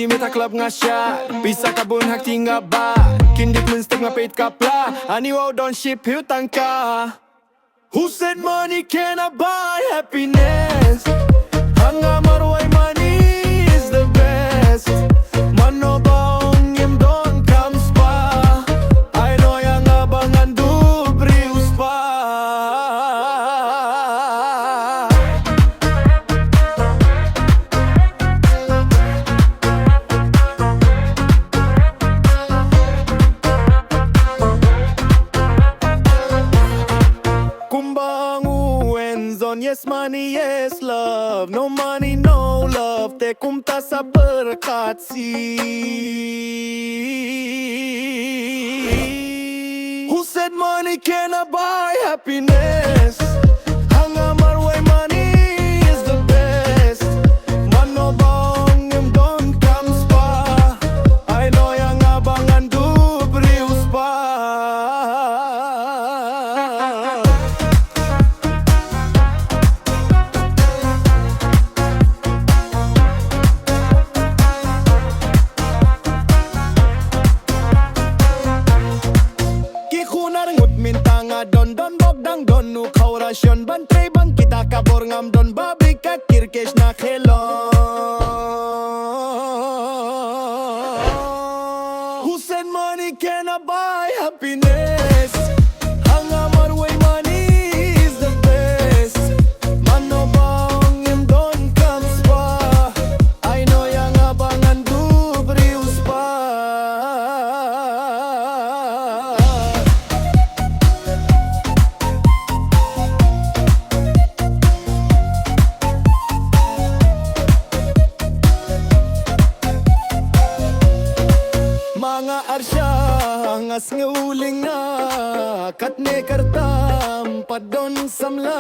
Di meta club ngasya Bisa kabun hak tinggal ba Kindik menstek ngapit kapla Ani wow don't ship hiu tangka. Who said money cannot buy happiness? Hanga marwai money is the best. Mano baong im don comes pa. I know yang abangan du brius pa. Yes money, yes love. No money, no love. Te kumta sa khasi. Who said money cannot buy happiness? Hanga marwai money is the best. Mano bong im don comes pa. I know yang abangan du brius pa. Don don bogdang don nu kaurasyon bantay bang kita kabor ngam don babrik ka kirkesh na khelo. Who said money cannot buy happiness? Hanga marway money is the best. Mano bang im don comes pa. I know yang abangan du brius pa. Mga arsya ngas nguling na katne kartam padon samla.